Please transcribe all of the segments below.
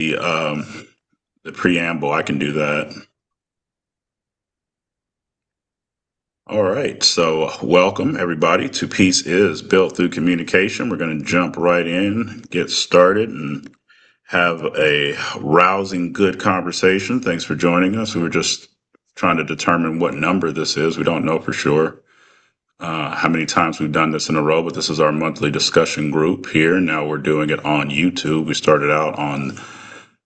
the preamble. I can do that. All right. So, welcome everybody to Peace is Built Through Communication. We're going to jump right in, get started, and have a rousing, good conversation. Thanks for joining us. We were just trying to determine what number this is. We don't know for sure how many times we've done this in a row, but this is our monthly discussion group here. Now we're doing it on YouTube. We started out on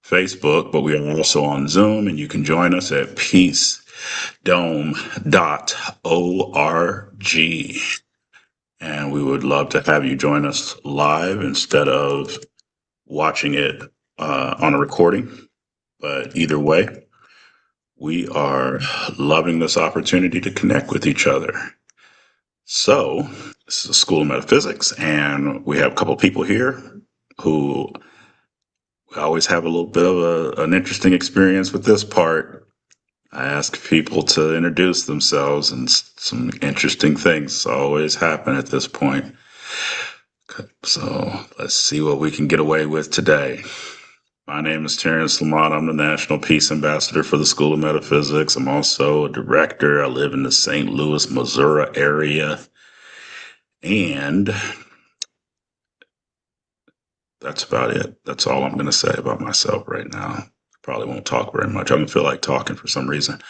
Facebook, but we are also on Zoom, and you can join us at peacedome.org. And we would love to have you join us live instead of watching it on a recording. But either way, we are loving this opportunity to connect with each other. So, this is the School of Metaphysics, and we have a couple of people here who always have a little bit of an interesting experience with this part. I ask people to introduce themselves, and some interesting things always happen at this point. So let's see what we can get away with today. My name is Terrence Lamont. I'm the National Peace Ambassador for the School of Metaphysics. I'm also a director. I live in the St. Louis, Missouri area. And that's about it. That's all I'm going to say about myself right now. Probably won't talk very much. I don't feel like talking for some reason,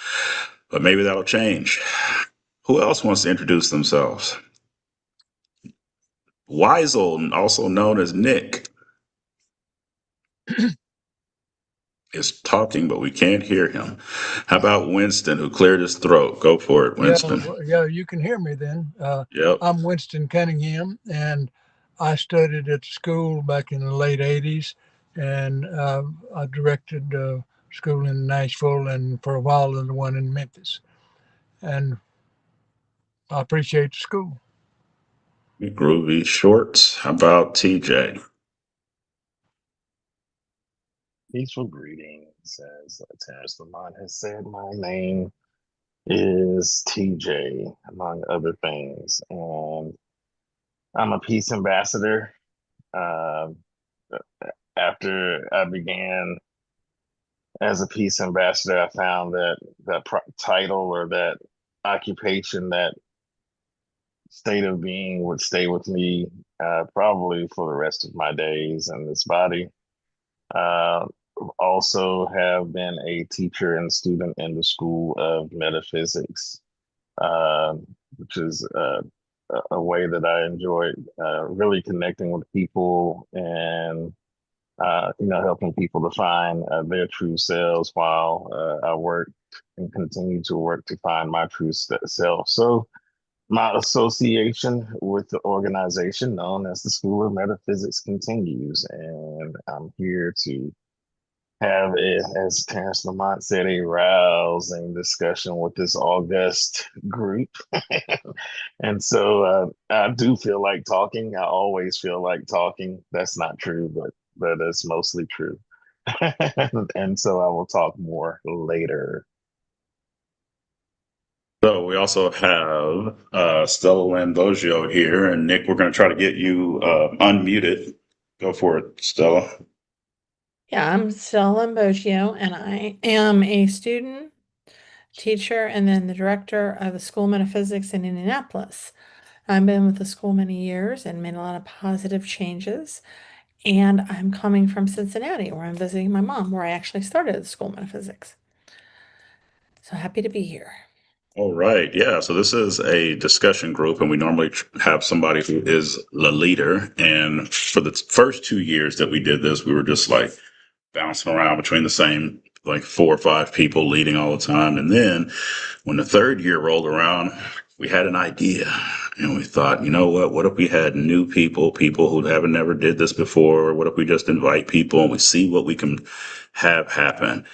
but maybe that'll change. Who else wants to introduce themselves? Weisel, also known as Nick, is talking, but we can't hear him. How about Winston, who cleared his throat? Go for it, Yeah, Winston. yeah, you can hear me then. Yep. I'm Winston Cunningham, and I studied at school back in the late 80s, and I directed school in Nashville and for a while the one in Memphis. And I appreciate the school. Groovy Shorts. How about TJ? Peaceful greetings. As Terrence Lamont has said, my name is TJ, among other things. And I'm a peace ambassador. Um, After I began as a peace ambassador, I found that title or that occupation, that state of being would stay with me probably for the rest of my days in this body. Uh, Also have been a teacher and student in the School of Metaphysics, uh, which is a way that I enjoy really connecting with people and helping people to find their true selves while I work and continue to work to find my true self. So my association with the organization known as the School of Metaphysics continues, and I'm here to have as Terrence Lamont said, a rousing discussion with this august group. And so I do feel like talking. I always feel like talking. That's not true, but it's mostly true. And so I will talk more later. So we also have Stella Lambogio here, and Nick, we're going to try to get you unmuted. Go for it, Stella. Yeah, I'm Stella Lambogio, and I am a student, teacher, and then the director of the School of Metaphysics in Indianapolis. I've been with the school many years and made a lot of positive changes. And I'm coming from Cincinnati, where I'm visiting my mom, where I actually started at the School of Metaphysics. So happy to be here. All right. Yeah. So this is a discussion group, and we normally have somebody who is the leader. And for the first 2 years that we did this, we were just like bouncing around between the same like 4 or 5 people leading all the time. And then when the third year rolled around, we had an idea, and we thought, you know what? What if we had new people who haven't never did this before? Or what if we just invite people and we see what we can have happen?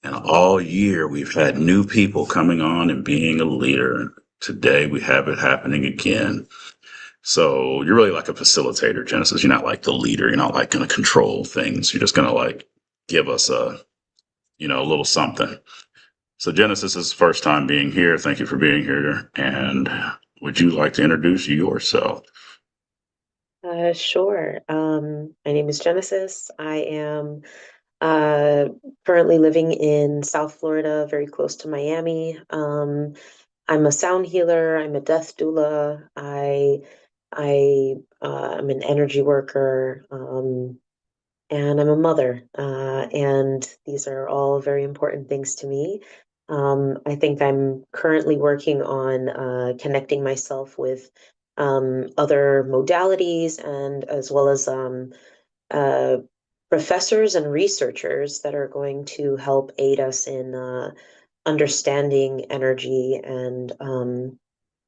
And all year we've had new people coming on and being a leader. Today we have it happening again. So you're really like a facilitator, Genesis. You're not like the leader. You're not like going to control things. You're just going to like give us a little something. So Genesis is first time being here. Thank you for being here. And would you like to introduce yourself? Sure. My name is Genesis. I am Uh, Currently living in South Florida, very close to Miami. I'm a sound healer. I'm a death doula. I'm an energy worker. And I'm a mother. And these are all very important things to me. I think I'm currently working on connecting myself with other modalities and as well as uh, professors and researchers that are going to help aid us in understanding energy and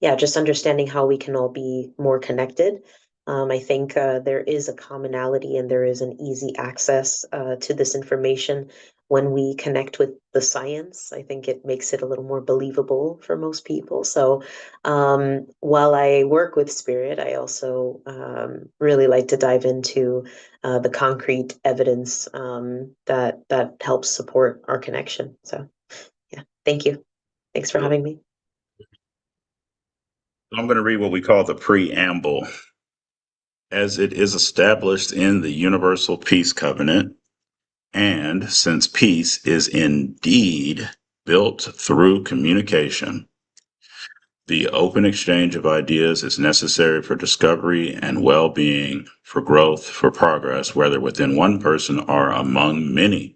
yeah, just understanding how we can all be more connected. I think there is a commonality and there is an easy access to this information when we connect with the science. I think it makes it a little more believable for most people. So while I work with spirit, I also really like to dive into the concrete evidence that helps support our connection. So yeah, thank you. Thanks for having me. I'm going to read what we call the preamble. As it is established in the Universal Peace Covenant, and since peace is indeed built through communication, the open exchange of ideas is necessary for discovery and well being, for growth, for progress, whether within one person or among many.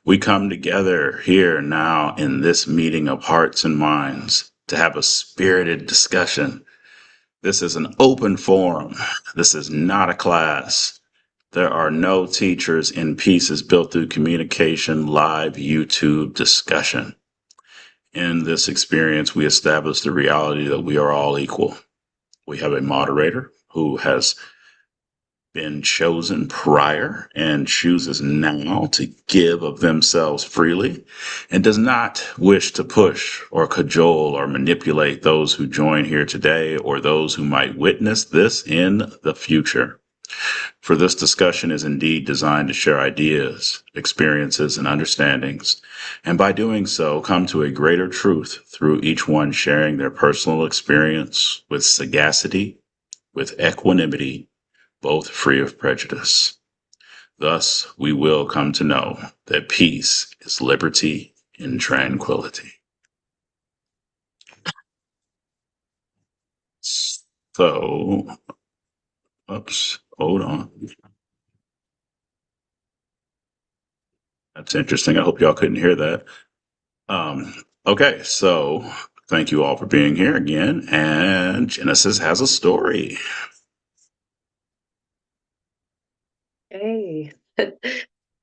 We come together here now in this meeting of hearts and minds to have a spirited discussion. This is an open forum. This is not a class. There are no teachers in Pieces Built Through Communication live YouTube discussion. In this experience, we establish the reality that we are all equal. We have a moderator who has been chosen prior and chooses now to give of themselves freely and does not wish to push or cajole or manipulate those who join here today or those who might witness this in the future. For this discussion is indeed designed to share ideas, experiences, and understandings, and by doing so, come to a greater truth through each one sharing their personal experience with sagacity, with equanimity, both free of prejudice. Thus, we will come to know that peace is liberty in tranquility. So, oops, hold on. That's interesting. I hope y'all couldn't hear that. Okay, so thank you all for being here again. And Genesis has a story. Hey.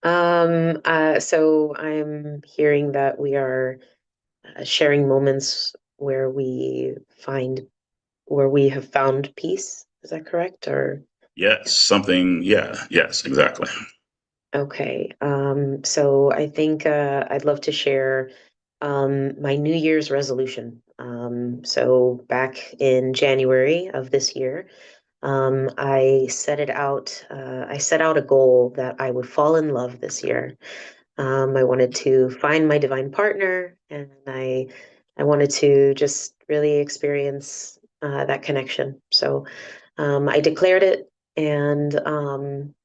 So I'm hearing that we are sharing moments where we have found peace. Is that correct? Or Yes, something. Yeah, yes, exactly. okay. So I think I'd love to share my New Year's resolution. So back in January of this year, I set out a goal that I would fall in love this year. I wanted to find my divine partner, and I wanted to just really experience that connection. So I declared it, and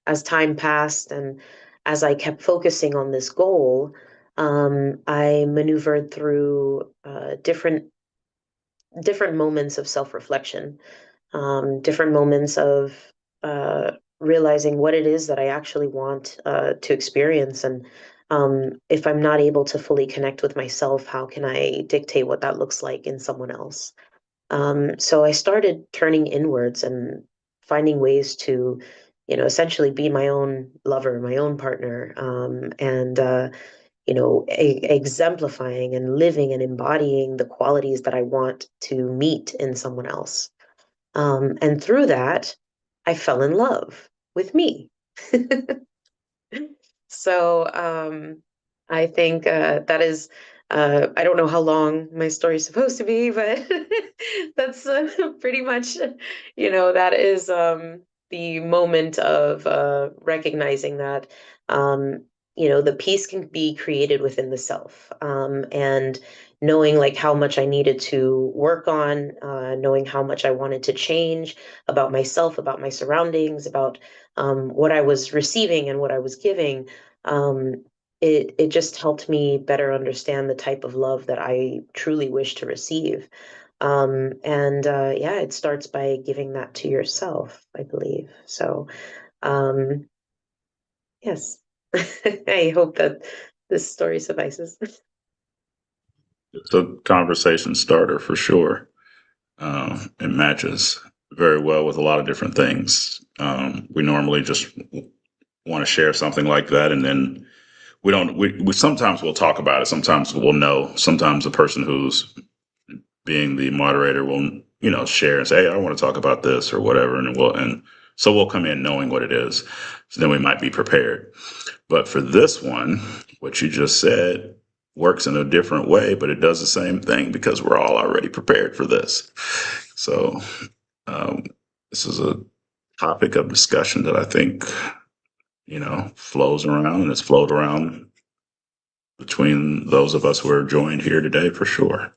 as time passed, and as I kept focusing on this goal, I maneuvered through different moments of self-reflection, different moments of uh, realizing what it is that I actually want to experience. And if I'm not able to fully connect with myself, how can I dictate what that looks like in someone else? So I started turning inwards and finding ways to, essentially be my own lover, my own partner, and exemplifying and living and embodying the qualities that I want to meet in someone else. And through that, I fell in love with me. So I think that is, I don't know how long my story is supposed to be, but that's pretty much, that is the moment of recognizing that, the peace can be created within the self. And knowing like how much I needed to work on, knowing how much I wanted to change about myself, about my surroundings, about what I was receiving and what I was giving, Um, it just helped me better understand the type of love that I truly wish to receive. And yeah, it starts by giving that to yourself, I believe. So, um, yes, I hope that this story suffices. It's a conversation starter for sure. It matches very well with a lot of different things. We normally just want to share something like that, and then we sometimes we'll talk about it. Sometimes we'll know. Sometimes the person who's being the moderator will, share and say, hey, I want to talk about this or whatever. And so we'll come in knowing what it is. So then we might be prepared. But for this one, what you just said works in a different way, but it does the same thing because we're all already prepared for this. So um, this is a topic of discussion that I think, flows around, and it's flowed around between those of us who are joined here today for sure.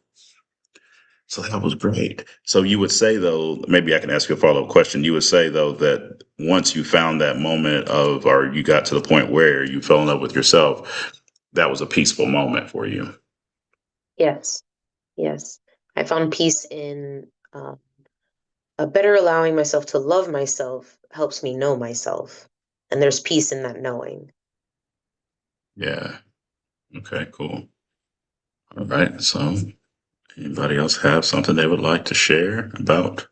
So that was great. So you would say, though, maybe I can ask you a follow up question. You would say, though, that once you found that moment or you got to the point where you fell in love with yourself, that was a peaceful moment for you. Yes, yes. I found peace in a better allowing myself to love myself helps me know myself. And there's peace in that knowing. Yeah. Okay, cool. All right. So anybody else have something they would like to share about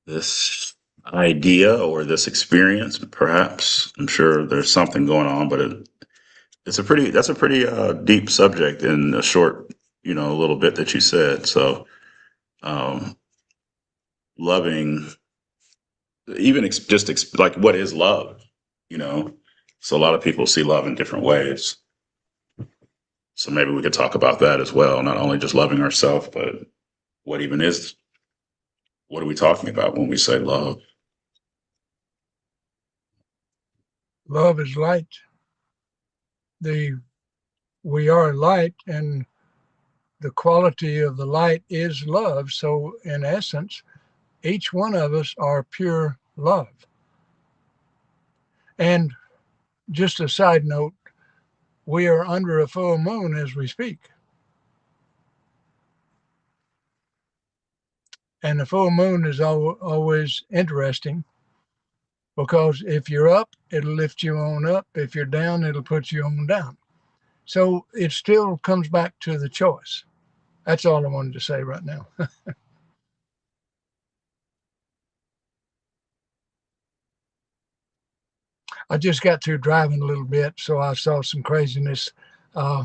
this idea or this experience? Perhaps I'm sure there's something going on, but that's a pretty deep subject in a short, little bit that you said. So, um, loving, even like what is love, you know? So a lot of people see love in different ways. So maybe we could talk about that as well. Not only just loving ourselves, but what even is, what are we talking about when we say love? Love is light. We are light, and the quality of the light is love. So, in essence, each one of us are pure love. And just a side note, we are under a full moon as we speak. And the full moon is always interesting because if you're up, it'll lift you on up. If you're down, it'll put you on down. So it still comes back to the choice. That's all I wanted to say right now. I just got through driving a little bit, so I saw some craziness. Uh,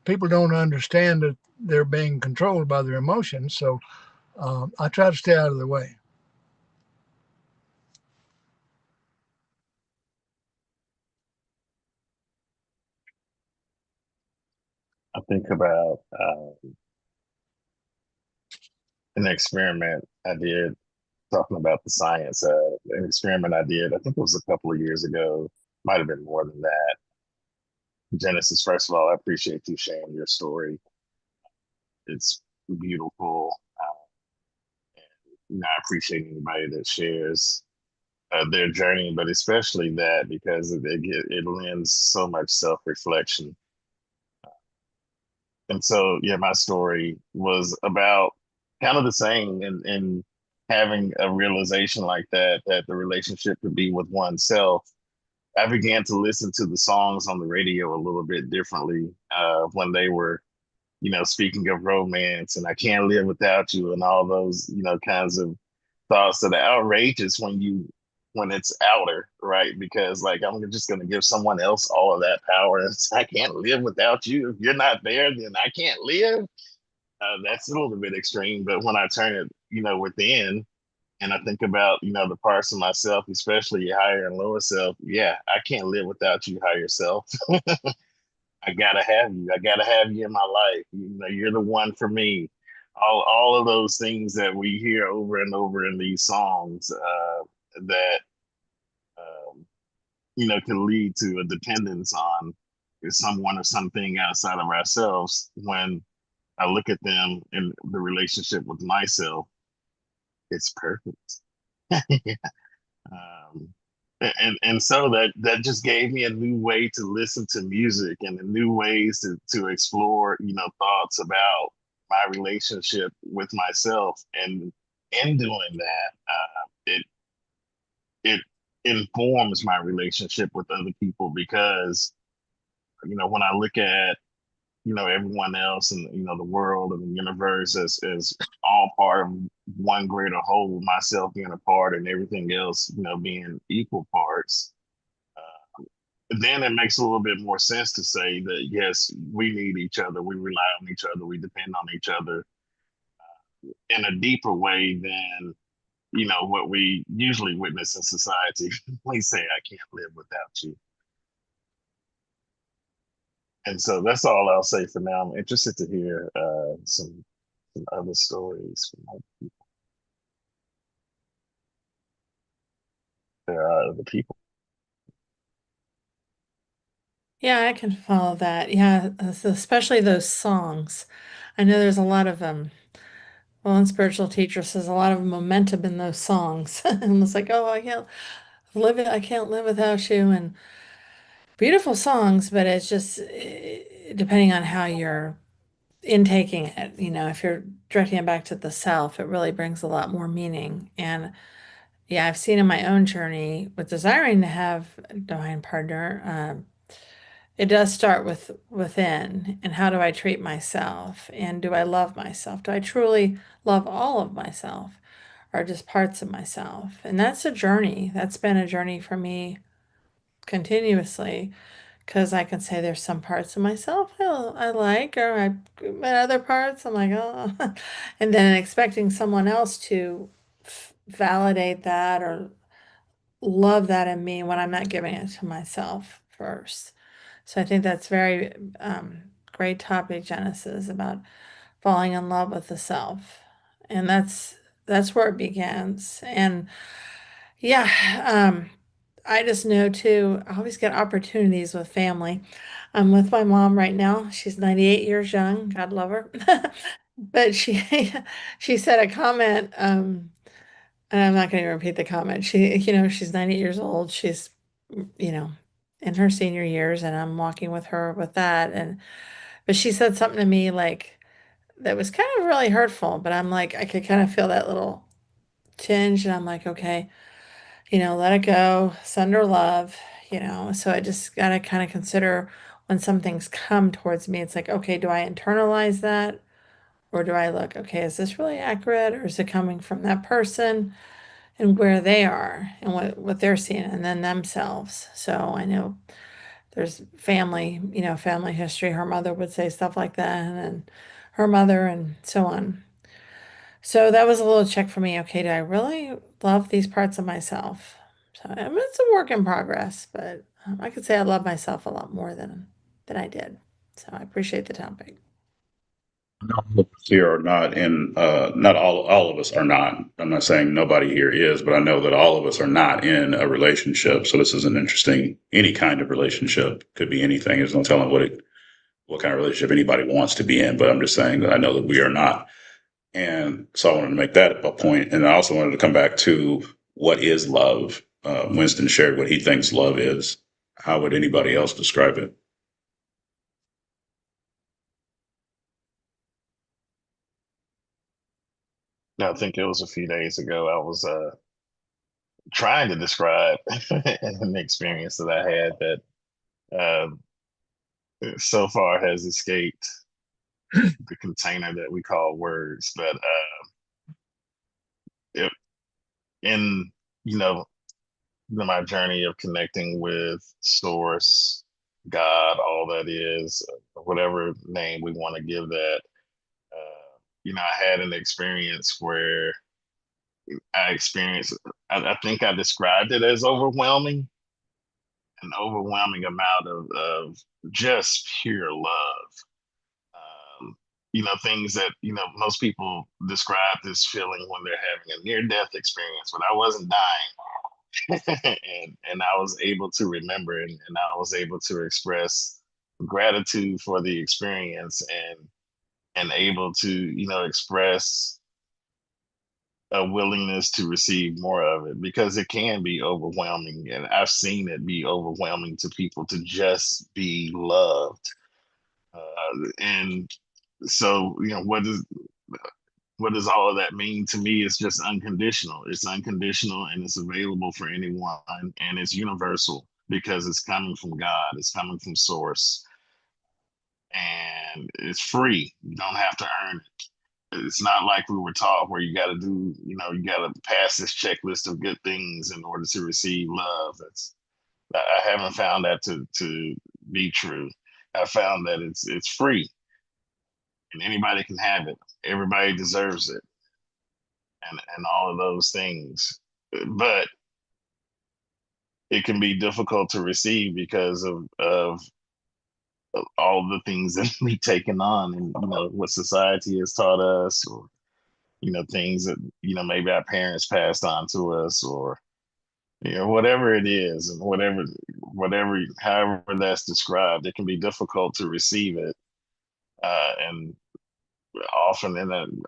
People don't understand that they're being controlled by their emotions, so I try to stay out of the way. I think about an experiment I did talking about the science. An experiment I did, I think it was a couple of years ago, might have been more than that. Genesis, first of all, I appreciate you sharing your story. It's beautiful. I appreciate anybody that shares their journey, but especially that because it lends so much self reflection. And so, yeah, my story was about kind of the same in having a realization like that, that the relationship could be with oneself. I began to listen to the songs on the radio a little bit differently when they were, speaking of romance and I can't live without you and all those, kinds of thoughts that are outrageous when it's outer, right? Because like I'm just gonna give someone else all of that power. And I can't live without you. If you're not there, then I can't live. That's a little bit extreme, but when I turn it, within and I think about, the parts of myself, especially your higher and lower self, yeah, I can't live without you, higher self. I gotta have you. I gotta have you in my life. You're the one for me. All of those things that we hear over and over in these songs that um, can lead to a dependence on someone or something outside of ourselves. When I look at them in the relationship with myself, it's perfect. um, and so that just gave me a new way to listen to music and a new ways to explore, thoughts about my relationship with myself. And in doing that, it informs my relationship with other people, because when I look at everyone else, and the world and the universe as all part of one greater whole, myself being a part and everything else being equal parts, then it makes a little bit more sense to say that yes, we need each other, we rely on each other, we depend on each other in a deeper way than what we usually witness in society. We say, I can't live without you. And so that's all I'll say for now. I'm interested to hear some other stories from other people. There are other people. Yeah, I can follow that. Yeah, especially those songs. I know there's a lot of one spiritual teacher says a lot of momentum in those songs. And it's like, oh, I can't live without you. And beautiful songs, but it's just depending on how you're intaking it. If you're directing it back to the self, it really brings a lot more meaning. And yeah, I've seen in my own journey with desiring to have a divine partner, it does start with within. And how do I treat myself? And do I love myself? Do I truly love all of myself or just parts of myself? And that's a journey. That's been a journey for me continuously, because I can say there's some parts of myself I like, but other parts I'm like, oh, and then expecting someone else to validate that or love that in me when I'm not giving it to myself first. So I think that's very great topic, Genesis, about falling in love with the self, and that's where it begins. And yeah, I just know too, I always get opportunities with family. I'm with my mom right now. She's 98 years young. God love her. But she said a comment, and I'm not going to repeat the comment. She's 98 years old. She's, you know, in her senior years, and I'm walking with her with that. But she said something to me like that was kind of really hurtful, but I'm like, I could kind of feel that little tinge, and I'm like, okay, let it go, send her love, So I just got to kind of consider when some things come towards me, it's like, okay, do I internalize that? Or do I look, okay, is this really accurate? Or is it coming from that person and where they are and what they're seeing and then themselves? So I know there's family, family history. Her mother would say stuff like that, and her mother, and so on. So that was a little check for me. Okay, do I really love these parts of myself? So it's a work in progress, but I could say I love myself a lot more than I did. So I appreciate the topic. All of us here are not in, not all of us are not. I'm not saying nobody here is, but I know that all of us are not in a relationship. So this is an interesting, any kind of relationship could be anything. There's no telling what kind of relationship anybody wants to be in, but I'm just saying that I know that we are not. And so I wanted to make that a point. And I also wanted to come back to what is love. Winston shared what he thinks love is. How would anybody else describe it? I think it was a few days ago. I was trying to describe an experience that I had that so far has escaped the container that we call words. But it, in you know my journey of connecting with Source, God, all that is, whatever name we want to give that. I had an experience where I experienced. I think I described it as overwhelming, an overwhelming amount of just pure love. Things that most people describe this feeling when they're having a near death experience, but I wasn't dying. and I was able to remember it, and I was able to express gratitude for the experience, and able to express a willingness to receive more of it, because it can be overwhelming, and I've seen it be overwhelming to people to just be loved. And so, what does all of that mean to me? It's just unconditional. It's unconditional and it's available for anyone, and it's universal because it's coming from God, it's coming from source, and it's free. You don't have to earn it. It's not like we were taught where you got to do, you got to pass this checklist of good things in order to receive love. I haven't found that to be true. I found that it's free and anybody can have it. Everybody deserves it, and all of those things. But it can be difficult to receive because of all the things that we've taken on, and what society has taught us, or things that maybe our parents passed on to us, or whatever it is, and whatever however that's described, it can be difficult to receive it. And often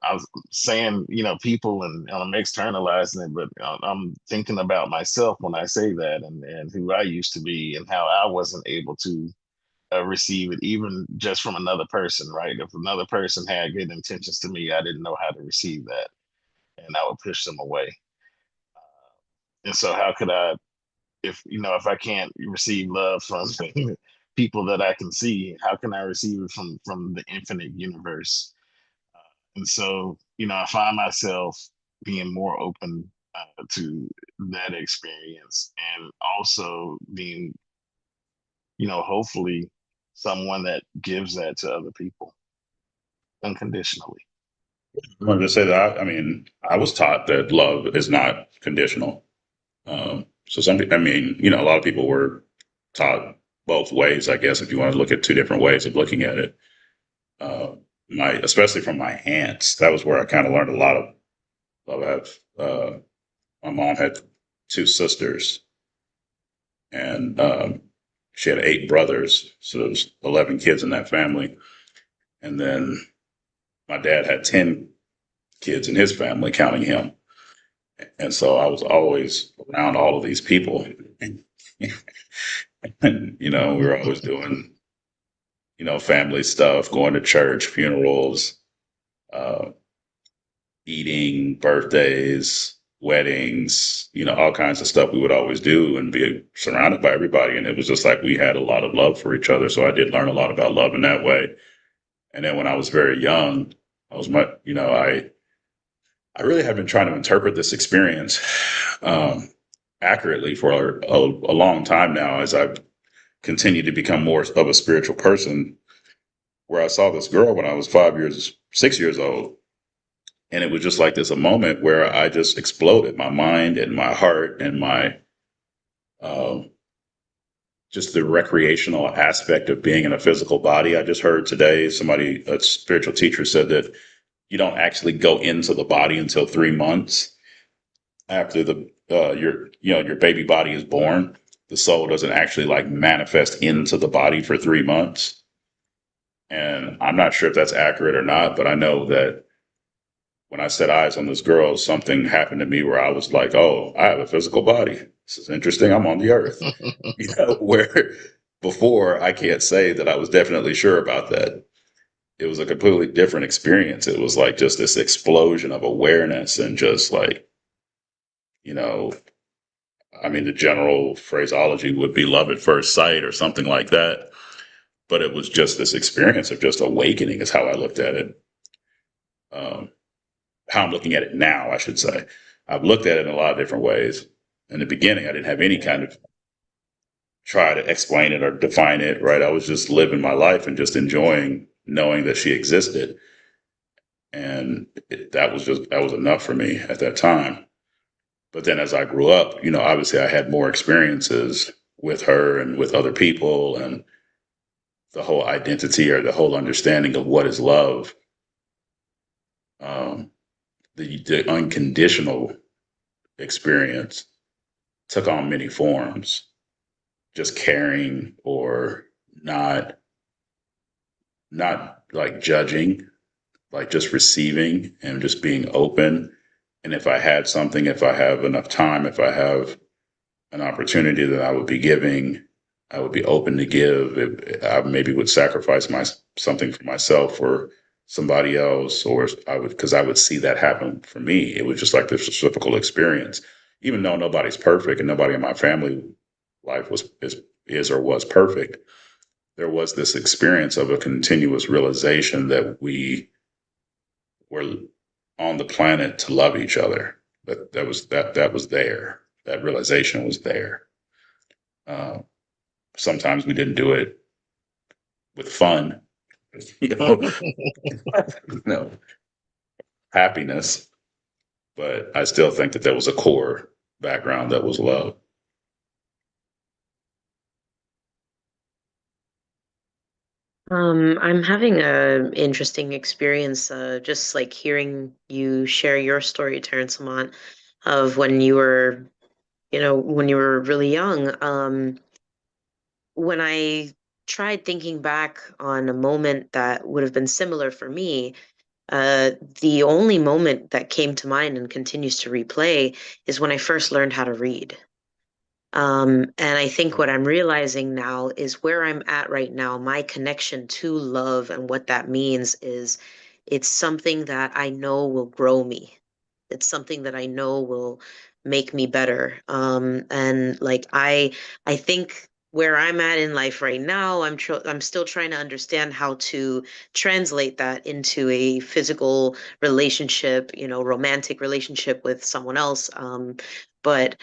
I was saying, people, and I'm externalizing it, but I'm thinking about myself when I say that, and who I used to be, and how I wasn't able to receive it, even just from another person, right? If another person had good intentions to me, I didn't know how to receive that, and I would push them away. And so, how could I, if I can't receive love from people that I can see, how can I receive it from the infinite universe? And so, I find myself being more open to that experience, and also being, hopefully someone that gives that to other people unconditionally. I wanted to say that, I mean, I was taught that love is not conditional. So some, I mean, a lot of people were taught both ways, I guess, if you want to look at two different ways of looking at it. Especially from my aunts, that was where I kind of learned a lot of love. My mom had two sisters, and she had 8 brothers, so there was 11 kids in that family. And then my dad had 10 kids in his family, counting him. And so I was always around all of these people. And, we were always doing, family stuff, going to church, funerals, uh, eating, birthdays, weddings, all kinds of stuff we would always do and be surrounded by everybody. And it was just like we had a lot of love for each other. So I did learn a lot about love in that way. And then when I was very young, I was much, I really have been trying to interpret this experience accurately for a long time now, as I've continued to become more of a spiritual person, where I saw this girl when I was 6 years old. And it was just like this, a moment where I just exploded, my mind and my heart and my, just the recreational aspect of being in a physical body. I just heard today a spiritual teacher said that you don't actually go into the body until 3 months after your baby body is born. The soul doesn't actually like manifest into the body for 3 months. And I'm not sure if that's accurate or not, but I know that when I set eyes on this girl, something happened to me where I was like, oh, I have a physical body. This is interesting. I'm on the earth. Where before I can't say that I was definitely sure about that. It was a completely different experience. It was like just this explosion of awareness, and just like, I mean, the general phraseology would be love at first sight or something like that. But it was just this experience of just awakening is how I looked at it. How I'm looking at it now, I should say. I've looked at it in a lot of different ways. In the beginning, I didn't have any kind of try to explain it or define it, right? I was just living my life and just enjoying knowing that she existed. And that was enough for me at that time. But then as I grew up, obviously I had more experiences with her and with other people, and the whole identity or the whole understanding of what is love. The unconditional experience took on many forms. Just caring, or not like judging, like just receiving and just being open And if I had something, if I have enough time, if I have an opportunity that I would be giving, I would be open to give. I maybe would sacrifice something for myself or somebody else, or because I would see that happen for me. It was just like this reciprocal experience. Even though nobody's perfect and nobody in my family life is or was perfect, there was this experience of a continuous realization that we were on the planet to love each other. That was there. That realization was there. Uh, Sometimes we didn't do it with fun, you know, you know, happiness, but I still think that there was a core background that was love. I'm having a interesting experience, just like hearing you share your story, Terrence Lamont, of when you were, when you were really young. When I tried thinking back on a moment that would have been similar for me, the only moment that came to mind and continues to replay is when I first learned how to read. And I think what I'm realizing now is where I'm at right now, my connection to love and what that means is it's something that I know will grow me. It's something that I know will make me better. And like I think where I'm at in life right now, I'm still trying to understand how to translate that into a physical relationship, romantic relationship with someone else. But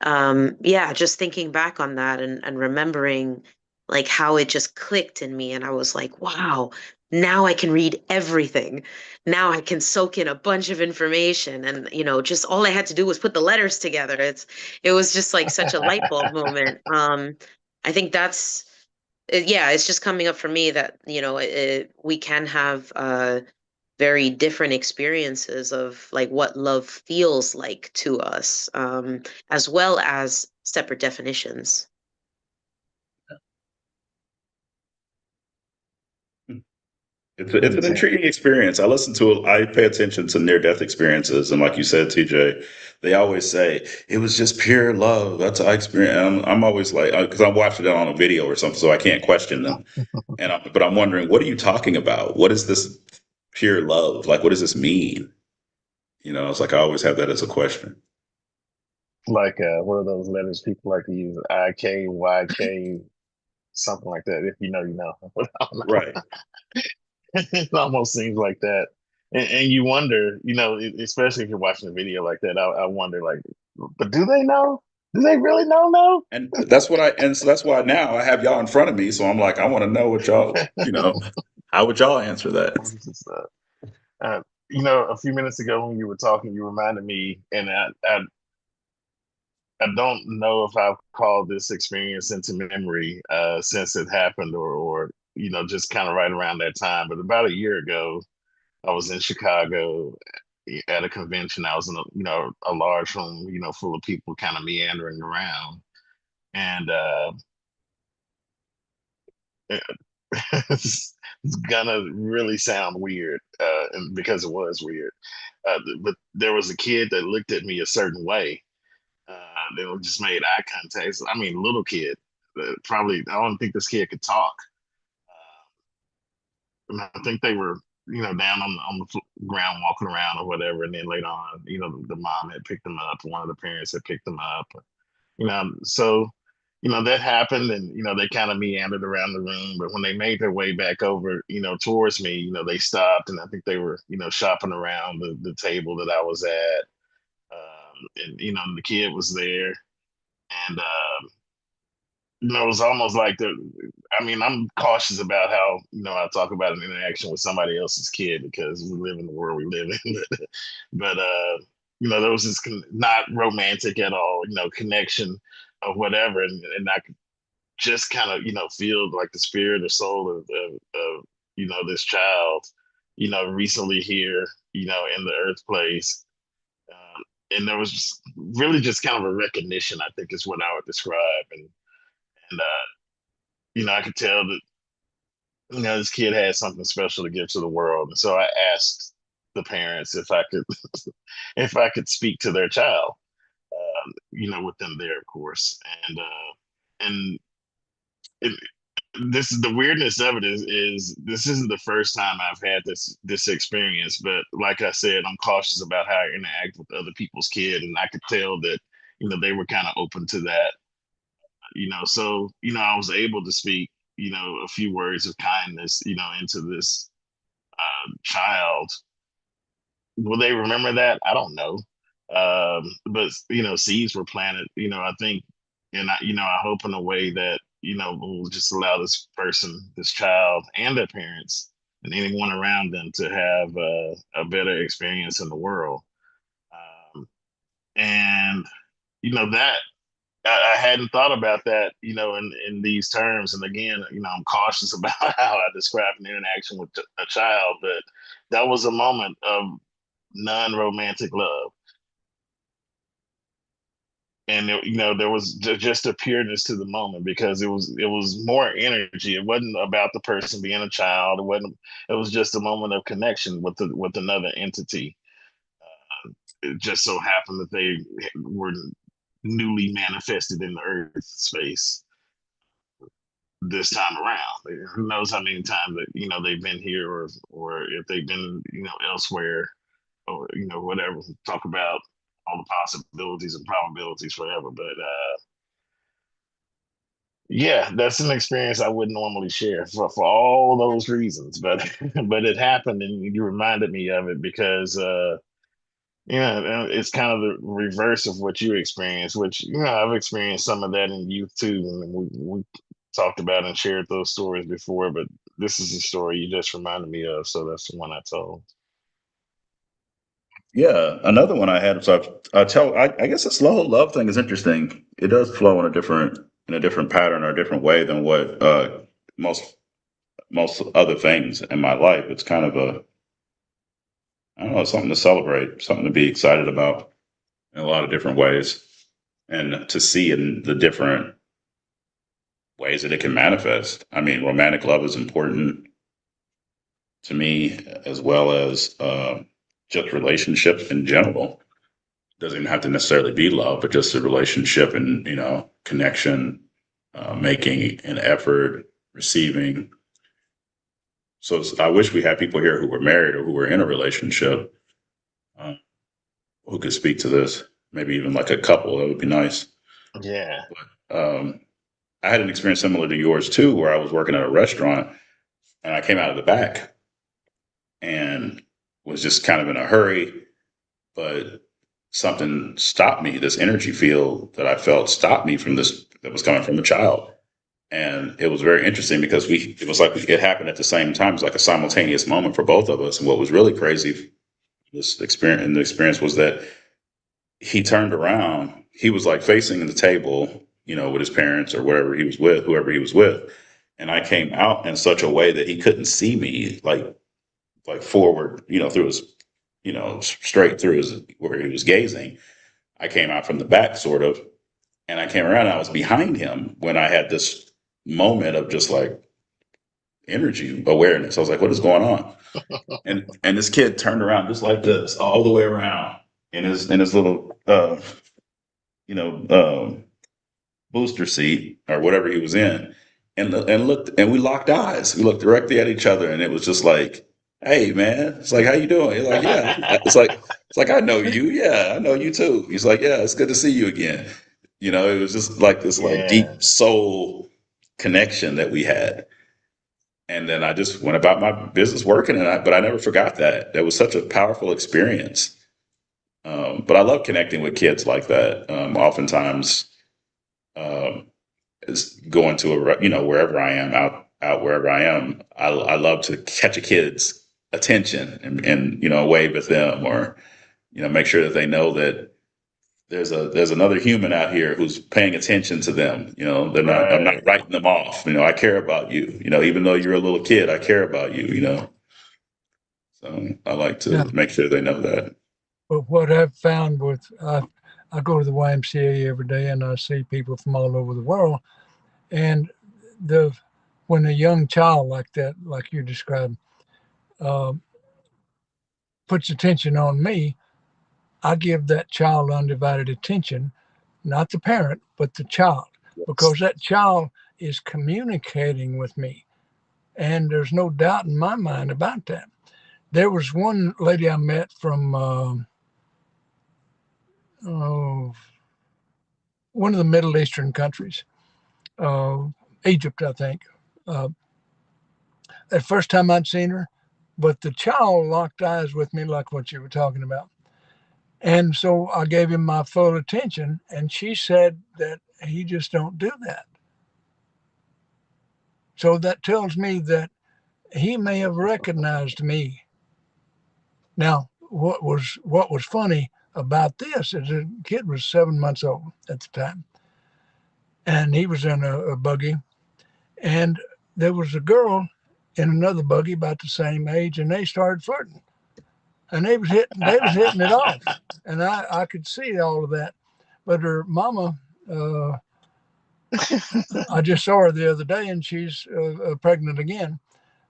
yeah, just thinking back on that and remembering like how it just clicked in me and I was like, wow, now I can read everything. Now I can soak in a bunch of information and just all I had to do was put the letters together. It was just like such a light bulb moment. I think yeah, it's just coming up for me that we can have very different experiences of like what love feels like to us, as well as separate definitions. It's an intriguing experience. I pay attention to near death experiences. And like you said, TJ, they always say it was just pure love. That's how I experienced. I'm always like, because I'm watching it on a video or something, so I can't question them. But I'm wondering, what are you talking about? What is this pure love? Like, what does this mean? It's like I always have that as a question. Like what are those letters people like to use? IKYK, something like that. If you know, you know. I don't know. Right. It almost seems like that. And you wonder, especially if you're watching a video like that, I wonder, like, but do they know? Do they really know? No. And so that's why now I have y'all in front of me. So I'm like, I want to know what y'all, how would y'all answer that? This is, a few minutes ago when you were talking, you reminded me, and I don't know if I've called this experience into memory since it happened, or just kind of right around that time. But about a year ago, I was in Chicago at a convention. I was in a large room, full of people kind of meandering around, and it's gonna really sound weird, and because it was weird. But there was a kid that looked at me a certain way. They just made eye contact. I mean, little kid. Probably, I don't think this kid could talk. And I think they were, down on the ground walking around or whatever. And then later on, the mom had picked them up. One of the parents had picked them up. So that happened, and they kind of meandered around the room. But when they made their way back over, towards me, they stopped, and I think they were, shopping around the table that I was at. And the kid was there, and it was almost like I mean, I'm cautious about how I talk about an interaction with somebody else's kid because we live in the world we live in. But there was this not romantic at all, connection of whatever, and I could just kind of feel like the spirit or soul of this child, recently here, in the earth place. And there was really just kind of a recognition, I think, is what I would describe, and I could tell that this kid had something special to give to the world. And so I asked the parents if I could if I could speak to their child, with them there, of course. And it, this is the weirdness of it is this isn't the first time I've had this experience, but like I said, I'm cautious about how I interact with other people's kid, and I could tell that they were kind of open to that, so I was able to speak a few words of kindness into this child. Will they remember that? I don't know. But seeds were planted. I think, and I hope in a way that will just allow this person, this child, and their parents, and anyone around them to have a better experience in the world. And that I hadn't thought about that, in these terms. And again, I'm cautious about how I describe an interaction with a child, but that was a moment of non-romantic love. And there was just a pureness to the moment, because it was more energy. It wasn't about the person being a child. It was just a moment of connection with another entity. It just so happened that they were newly manifested in the earth space this time around. Who knows how many times that they've been here, or if they've been elsewhere, or whatever. Talk about all the possibilities and probabilities forever, but yeah, that's an experience I wouldn't normally share for all those reasons, but but it happened, and you reminded me of it because it's kind of the reverse of what you experienced, which I've experienced some of that in youth too, and we talked about and shared those stories before, but this is a story you just reminded me of, so that's the one I told. Yeah, another one I had. So I guess this whole love thing is interesting. It does flow in a different pattern or a different way than what most most other things in my life. It's kind of I don't know, something to celebrate, something to be excited about in a lot of different ways, and to see in the different ways that it can manifest. I mean, romantic love is important to me, as well as just relationships in general. Doesn't even have to necessarily be love, but just a relationship and connection, making an effort, receiving. So I wish we had people here who were married or who were in a relationship, uh, who could speak to this. Maybe even like a couple. That would be nice. Yeah. Um, I had an experience similar to yours too, where I was working at a restaurant and I came out of the back and was just kind of in a hurry, but something stopped me. This energy field that I felt stopped me from this, that was coming from a child. And it was very interesting because it was like it happened at the same time. It was like a simultaneous moment for both of us. And what was really crazy, the experience was that he turned around. He was like facing the table, with his parents or whatever he was with, whoever he was with. And I came out in such a way that he couldn't see me, like forward, through his, straight through his, where he was gazing. I came out from the back, sort of, and I came around. And I was behind him when I had this moment of just like energy awareness. I was like, "What is going on?" And this kid turned around just like this, all the way around in his little you know booster seat or whatever he was in, and looked, and we locked eyes. We looked directly at each other, and it was just like, "Hey, man," it's like, "How you doing?" He's like, "Yeah." It's like, "I know you. Yeah, I know you too." He's like, "Yeah, it's good to see you again." It was just like this, like Yeah. deep soul connection that we had. And then I just went about my business working, but I never forgot that. That was such a powerful experience. But I love connecting with kids like that. Oftentimes, um, is going to wherever I am, out wherever I am. I love to catch a kid's attention and wave at them, or make sure that they know that there's another human out here who's paying attention to them. I'm not Right. writing them off. I care about you. Even though you're a little kid, I care about you. So I like Yeah. to make sure they know that. But what I've found I go to the YMCA every day and I see people from all over the world. And the when a young child like that, like you described, um, puts attention on me, I give that child undivided attention, not the parent, but the child, because that child is communicating with me. And there's no doubt in my mind about that. There was one lady I met from oh, one of the Middle Eastern countries, uh, Egypt, I think. Uh, that first time I'd seen her, but the child locked eyes with me, like what you were talking about. And so I gave him my full attention, and she said that he just don't do that. So that tells me that he may have recognized me. Now, what was funny about this is the kid was 7 months old at the time, and he was in a buggy, and there was a girl in another buggy about the same age, and they started flirting, and they was hitting it off, and I could see all of that, but her mama. I just saw her the other day, and she's pregnant again.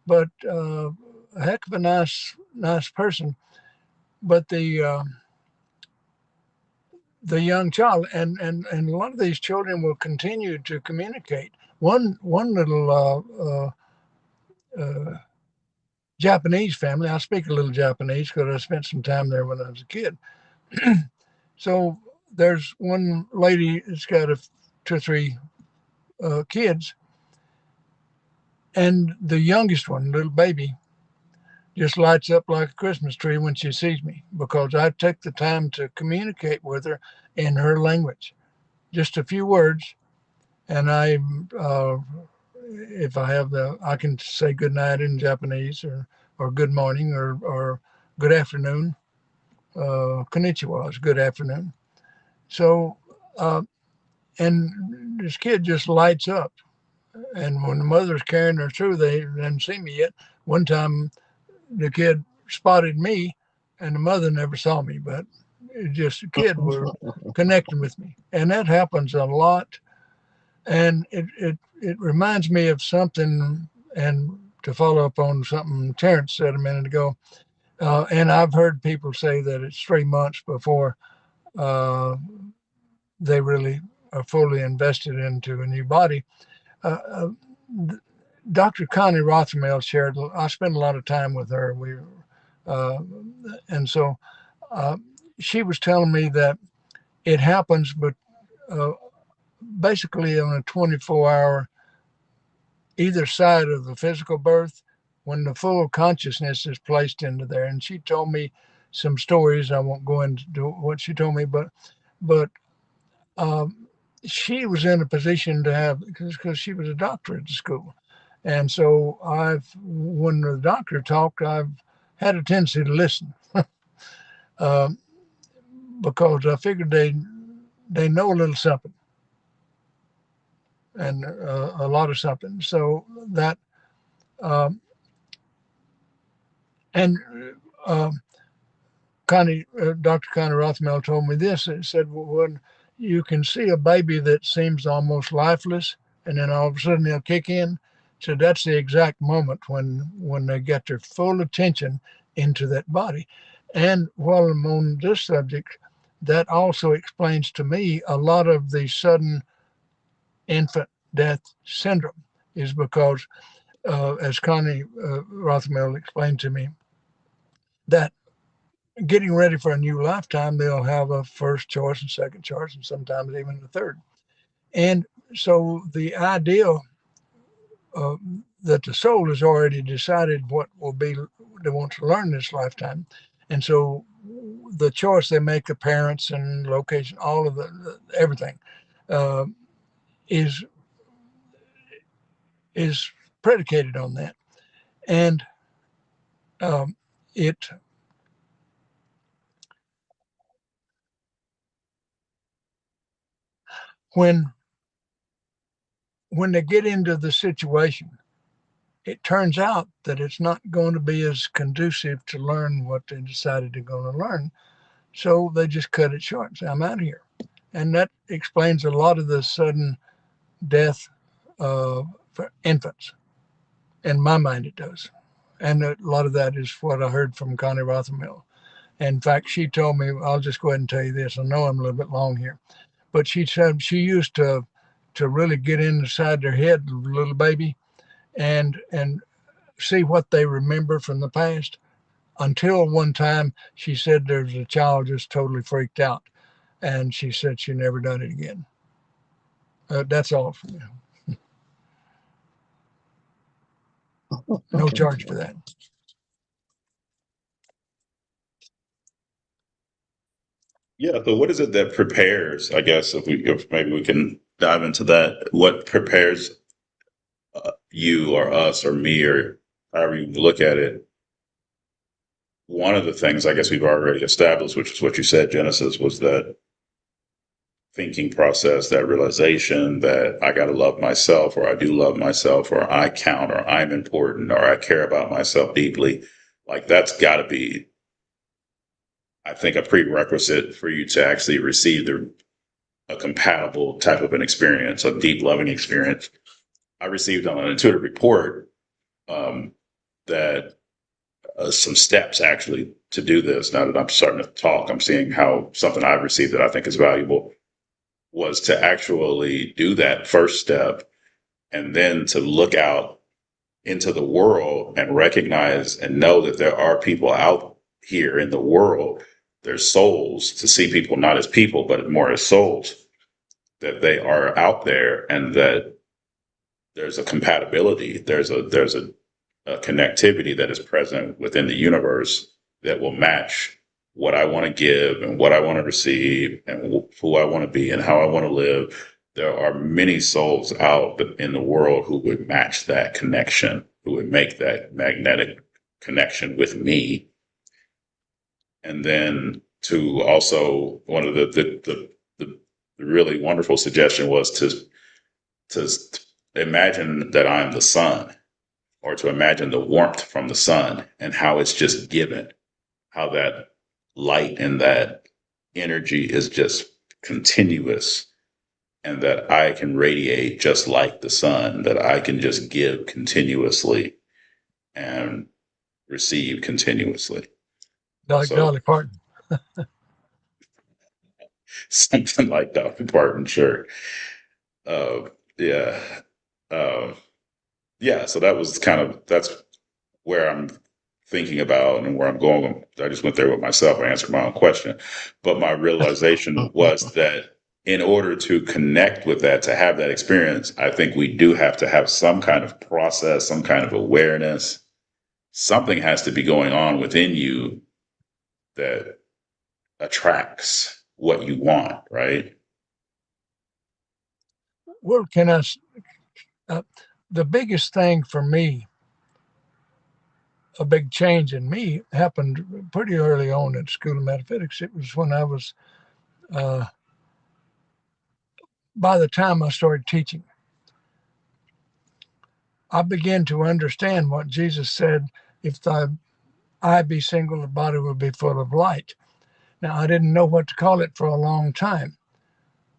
But a heck of a nice person. But the young child, and a lot of these children will continue to communicate. One little Japanese family. I speak a little Japanese because I spent some time there when I was a kid. So there's one lady that's got two or three kids, and the youngest one, little baby, just lights up like a Christmas tree when she sees me because I take the time to communicate with her in her language, just a few words, and if I have I can say good night in Japanese or good morning or good afternoon. Konnichiwa is good afternoon. So, and this kid just lights up. And when the mother's carrying her through, they didn't see me yet. One time the kid spotted me and the mother never saw me, but it just the kid were connecting with me. And that happens a lot. And it reminds me of something, and to follow up on something Terrence said a minute ago, and I've heard people say that it's 3 months before uh, they really are fully invested into a new body. Uh, uh, Dr. Connie Rothermel shared. I spent a lot of time with her. Uh, and so uh, she was telling me that it happens, but uh, basically on a 24-hour either side of the physical birth when the full consciousness is placed into there. And she told me some stories. I won't go into what she told me, but um, she was in a position to have because she was a doctor at the school. And so when the doctor talked, I've had a tendency to listen um, because I figured they know a little something and a lot of something. So that um, and Dr. Connie Rothmel told me this. It said, well, when you can see a baby that seems almost lifeless, and then all of a sudden they'll kick in. So that's the exact moment when they get their full attention into that body. And while I'm on this subject, that also explains to me a lot of the sudden infant death syndrome is because, as Connie Rothmel explained to me, that getting ready for a new lifetime, they'll have a first choice and second choice, and sometimes even a third. And so the idea that the soul has already decided what will be they want to learn this lifetime, and so the choice they make, the parents and location, all of everything, uh, is is predicated on that, and um, it when they get into the situation, it turns out that it's not going to be as conducive to learn what they decided they're going to learn. So they just cut it short and say, I'm out of here. And that explains a lot of the sudden death for infants. In my mind, it does. and a lot of that is what I heard from Connie Rothermill. In fact, she told me, I'll just go ahead and tell you this. I know I'm a little bit long here, but she said she used to really get inside their head, little baby, and see what they remember from the past. Until one time, she said there was a child just totally freaked out, and she said she never done it again. That's all from me. No Okay. charge for that. Yeah. So what is it that prepares, I guess, if maybe we can dive into that, what prepares you or us or me or however you look at it? One of the things I guess we've already established, which is what you said, Genesis, was that thinking process, that realization that I got to love myself, or I do love myself, or I count, or I'm important, or I care about myself deeply. Like that's got to be, I think, a prerequisite for you to actually receive a compatible type of an experience, a deep loving experience. I received on an intuitive report that some steps actually to do this. Now that I'm starting to talk, I'm seeing how something I've received that I think is valuable was to actually do that first step and then to look out into the world and recognize and know that there are people out here in the world. There's souls, to see people not as people, but more as souls, that they are out there and that there's a compatibility. There's a connectivity that is present within the universe that will match what I want to give and what I want to receive and who I want to be and how I want to live. There are many souls out in the world who would match that connection, who would make that magnetic connection with me. And then to also, one of the really wonderful suggestion was to imagine that I'm the sun, or to imagine the warmth from the sun and how it's just given, how that light and that energy is just continuous, and that I can radiate just like the sun, that I can just give continuously and receive continuously. Like So Dolly Parton. something like Dr. Parton, sure. Uh, yeah. Uh, yeah. So that's where I'm thinking about and where I'm going. I just went there with myself. I answered my own question. But my realization was that in order to connect with that, to have that experience, I think we do have to have some kind of process, some kind of awareness. Something has to be going on within you that attracts what you want, right? Well, the biggest thing for me, a big change in me happened pretty early on at School of Metaphysics. It was when I was, uh, by the time I started teaching, I began to understand what Jesus said, if thy eye be single, the body will be full of light. Now, I didn't know what to call it for a long time,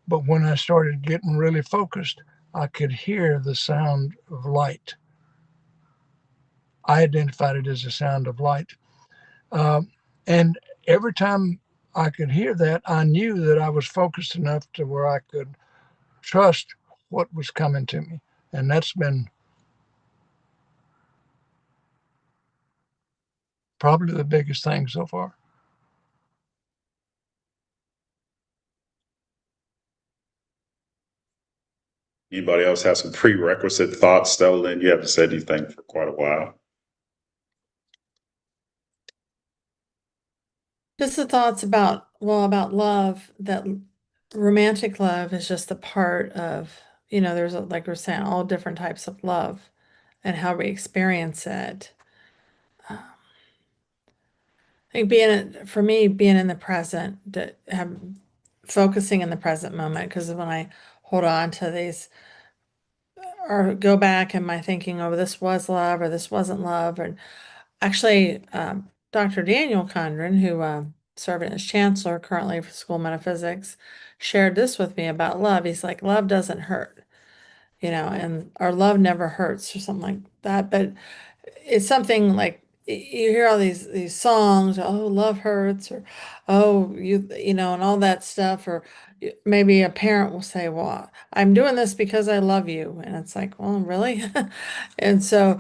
but when I started getting really focused, I could hear the sound of light. I identified it as a sound of light. And every time I could hear that, I knew that I was focused enough to where I could trust what was coming to me. And that's been probably the biggest thing so far. Anybody else have some prerequisite thoughts, Stella? You haven't said anything for quite a while. Just the thoughts about, well, about love, that romantic love is just a part of, there's like we're saying, all different types of love and how we experience it. I think for me, being in the present, focusing in the present moment, because when I hold on to these or go back in my thinking, oh, this was love or this wasn't love. And actually, Dr. Daniel Condren, who serving as chancellor currently for School of Metaphysics, shared this with me about love. He's like, love doesn't hurt, and our love never hurts or something like that. But it's something like you hear all these songs, oh, love hurts, or oh, you know, and all that stuff, or maybe a parent will say, well, I'm doing this because I love you, and it's like, well, really? And so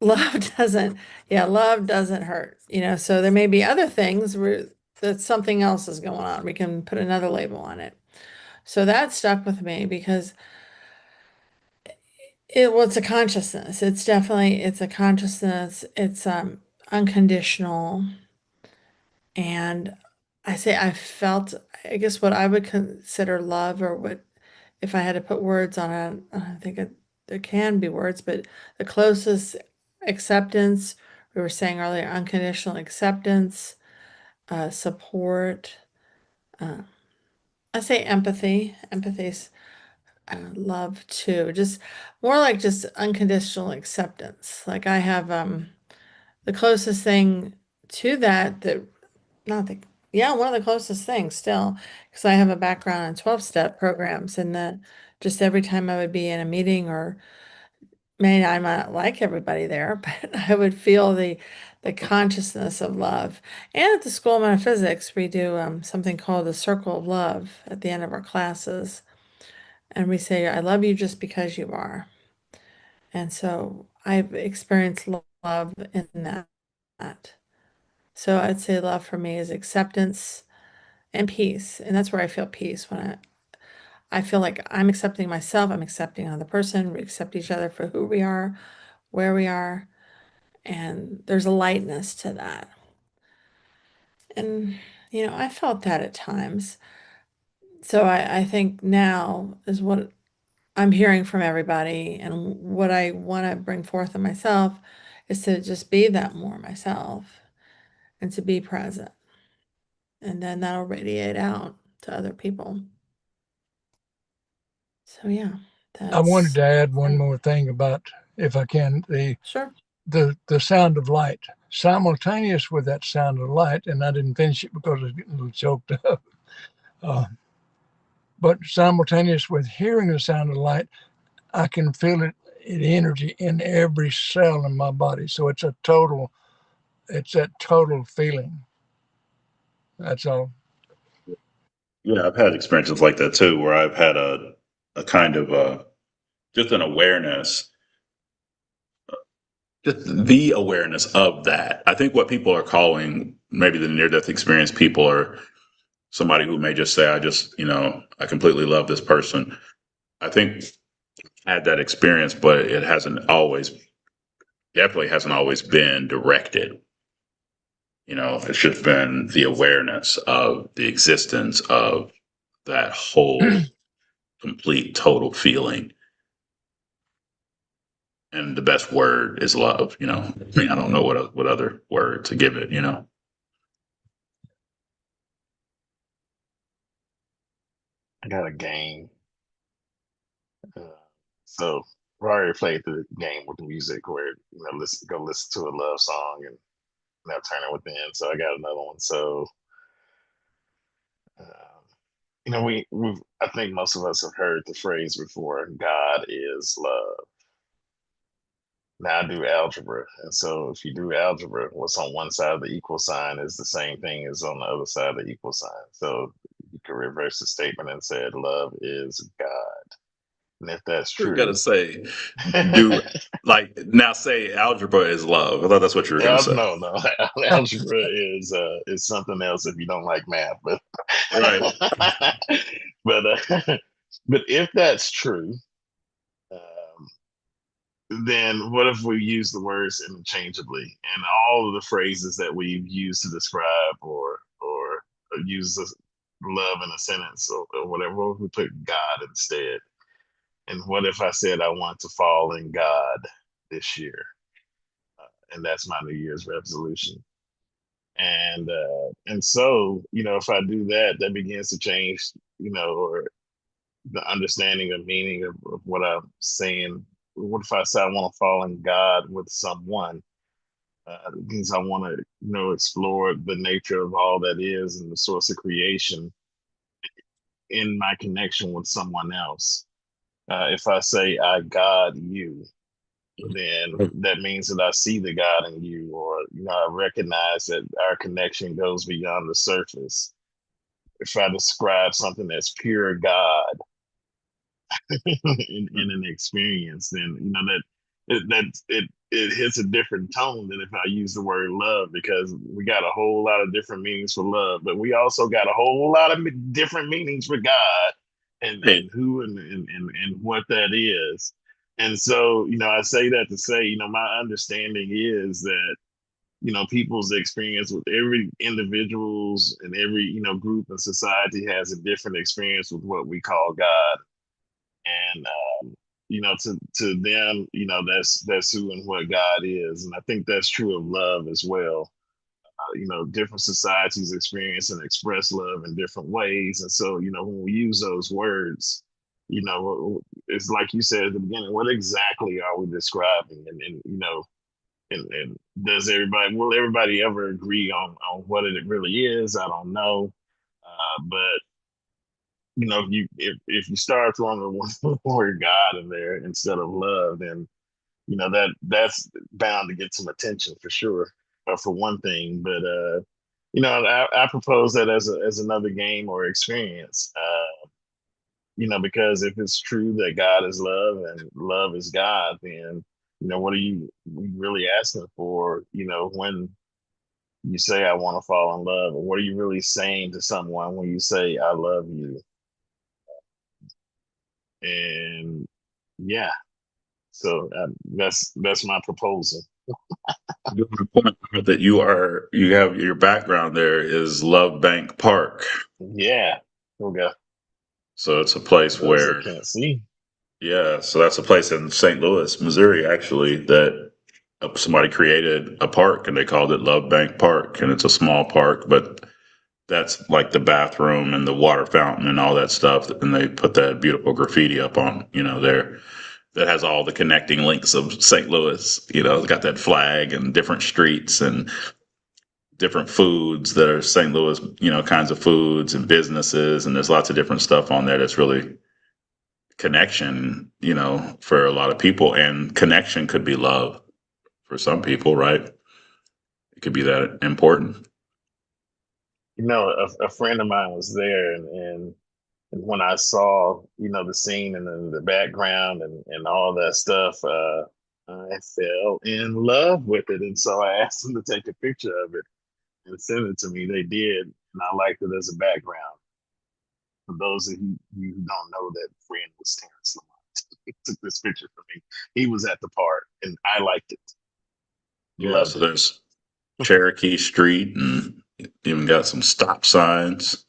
love doesn't, yeah, love doesn't hurt, you know, so there may be other things where that something else is going on. We can put another label on it. So that stuck with me because it's a consciousness. It's definitely, it's a consciousness. It's unconditional. And I say I felt, I guess what I would consider love, or what, if I had to put words on it, I think there can be words, but the closest acceptance, we were saying earlier, unconditional acceptance, support. Uh, I say empathy. Empathy's love too. Just more like just unconditional acceptance. Like I have the closest thing to that, not the, yeah, one of the closest things still, because I have a background in 12-step programs, and that just every time I would be in a meeting, or maybe I might not like everybody there, but I would feel the consciousness of love. And at the School of Metaphysics, we do something called the Circle of Love at the end of our classes. And we say, I love you just because you are. And so I've experienced love in that. So I'd say love for me is acceptance and peace. And that's where I feel peace when I feel like I'm accepting myself, I'm accepting another person, we accept each other for who we are, where we are, and there's a lightness to that. And, you know, I felt that at times. So I think now is what I'm hearing from everybody, and what I want to bring forth in myself is to just be that more myself and to be present. And then that'll radiate out to other people. So yeah, I wanted that's to add one more thing about, if I can, sure. the sound of light. Simultaneous with that sound of light, and I didn't finish it because I was getting a little choked up. Uh, but simultaneous with hearing the sound of light, I can feel it energy in every cell in my body. So it's that total feeling. That's all. Yeah, I've had experiences like that too, where I've had a kind of just an awareness, just the awareness of that. I think what people are calling maybe the near death experience people, or somebody who may just say, I just, I completely love this person. I think I had that experience, but it definitely hasn't always been directed. It's just been the awareness of the existence of that whole complete total feeling. And the best word is love. I mean, I don't know what other word to give it. I got a game. Uh, so Rory played the game with the music where go listen to a love song and turn it within. So I got another one. So um, we I think most of us have heard the phrase before. God is love. Now I do algebra, and so if you do algebra, what's on one side of the equal sign is the same thing as on the other side of the equal sign. So you can reverse the statement and say love is God. And if that's You were gonna true, say, do like now say algebra is love. I thought that's what you were gonna say. no, algebra is something else if you don't like math, but Right. but but if that's true, um, then what if we use the words interchangeably, and all of the phrases that we've used to describe or use love in a sentence or whatever, what if we put God instead? And what if I said I want to fall in God this year? And that's my New Year's resolution. And so if I do that, that begins to change, or the understanding of meaning of what I'm saying. What if I say I want to fall in God with someone? It means I want to, explore the nature of all that is and the source of creation in my connection with someone else. If I say I God you, then that means that I see the God in you, or I recognize that our connection goes beyond the surface. If I describe something that's pure God in an experience, then it hits a different tone than if I use the word love, because we got a whole lot of different meanings for love, but we also got a whole lot of different meanings for God, and Hey, who and what that is. And so, I say that to say, my understanding is that people's experience with every individuals and every group and society has a different experience with what we call God. And to them, that's who and what God is. And I think that's true of love as well. Different societies experience and express love in different ways. And so, when we use those words, it's like you said at the beginning, what exactly are we describing? And will everybody ever agree on what it really is? I don't know. But if you start throwing the word God in there instead of love, then that's bound to get some attention for sure, for one thing. But I propose that as another game or experience. Because if it's true that God is love and love is God, then what are you really asking for? When you say I want to fall in love, or what are you really saying to someone when you say I love you? And yeah, so that's my proposal. I do want to point out that you have your background there is Love Bank Park. Yeah, okay. So it's a For place those that where, can't see, yeah, so that's a place in St. Louis, Missouri, actually, that somebody created a park and they called it Love Bank Park. And it's a small park, but that's like the bathroom and the water fountain and all that stuff. And they put that beautiful graffiti up on, there that has all the connecting links of St. Louis. It's got that flag and different streets and different foods that are St. Louis, kinds of foods and businesses. And there's lots of different stuff on there that's really connection, for a lot of people. And connection could be love for some people, right? It could be that important. a friend of mine was there, and when I saw, the scene and then the background and all that stuff, I fell in love with it. And so I asked them to take a picture of it and send it to me. They did, and I liked it as a background. For those of you who don't know, that friend was Terrence Lamont. He took this picture for me. He was at the park, and I liked it, Yeah. loved So it. there's Cherokee Street and even got some stop signs.